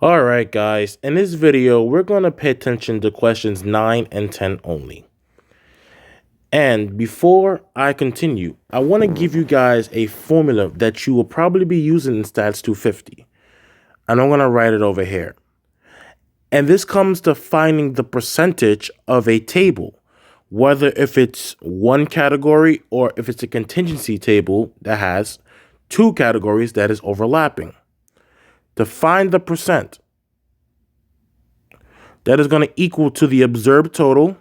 All right, guys, in this video, we're going to pay attention to questions 9 and 10 only. And before I continue, I want to give you guys a formula that you will probably be using in Stats 250. And I'm going to write it over here. And this comes to finding the percentage of a table, whether if it's one category or if it's a contingency table that has two categories that is overlapping. To find the percent, that is going to equal to the observed total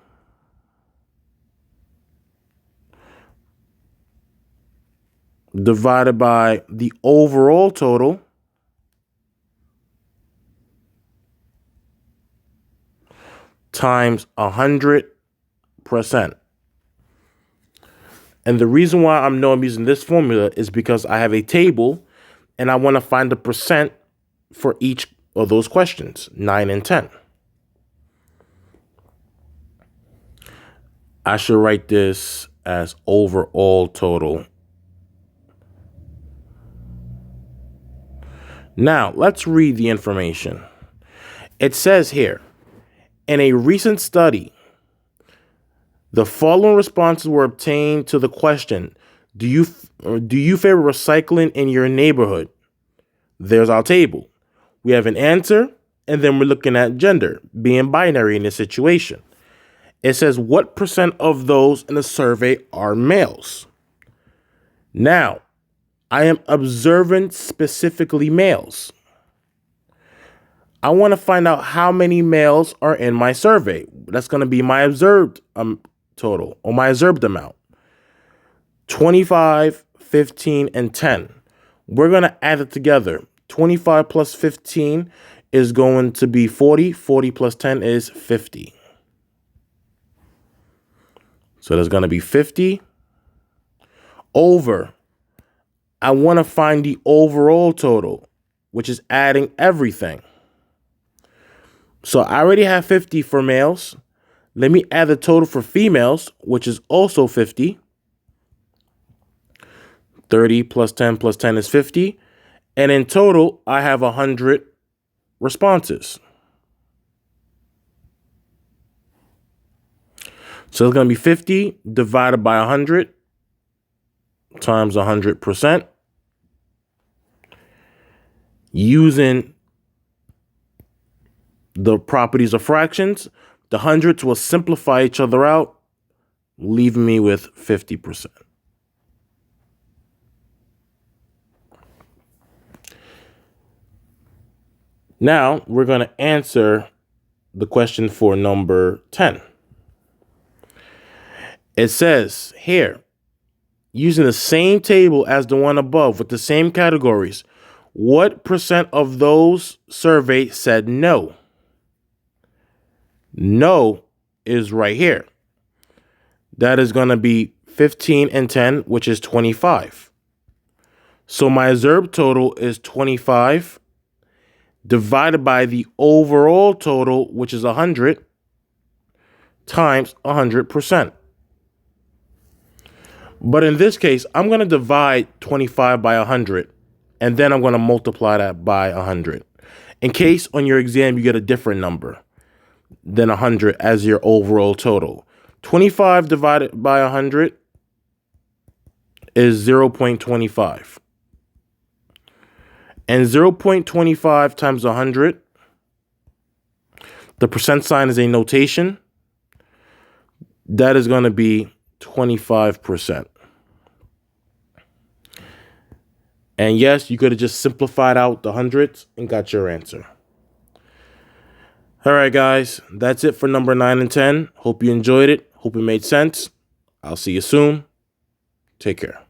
divided by the overall total times 100%. And the reason why I'm using this formula is because I have a table and I want to find the percent for each of those questions, 9 and 10. I should write this as overall total. Now, let's read the information. It says here, in a recent study, the following responses were obtained to the question, do you favor recycling in your neighborhood? There's our table. We have an answer, and then we're looking at gender, being binary in this situation. It says, what percent of those in the survey are males? Now, I am observing specifically males. I want to find out how many males are in my survey. That's going to be my observed total, or my observed amount. 25, 15, and 10. We're going to add it together. 25 plus 15 is going to be 40. 40 plus 10 is 50. So there's going to be 50 over. I want to find the overall total, which is adding everything. So I already have 50 for males. Let me add the total for females, which is also 50. 30 plus 10 plus 10 is 50. And in total, I have 100 responses. So it's going to be 50 divided by 100 times 100%. Using the properties of fractions, the hundreds will simplify each other out, leaving me with 50%. Now we're going to answer the question for number 10. It says here, using the same table as the one above with the same categories, what percent of those surveyed said no? No is right here. That is going to be 15 and 10, which is 25. So my observed total is 25 divided by the overall total, which is 100, times 100%. But in this case, I'm going to divide 25 by 100, and then I'm going to multiply that by 100. In case on your exam you get a different number than 100 as your overall total. 25 divided by 100 is 0.25. And 0.25 times 100, the percent sign is a notation. That is going to be 25%. And yes, you could have just simplified out the hundreds and got your answer. All right, guys, that's it for number 9 and 10. Hope you enjoyed it. Hope it made sense. I'll see you soon. Take care.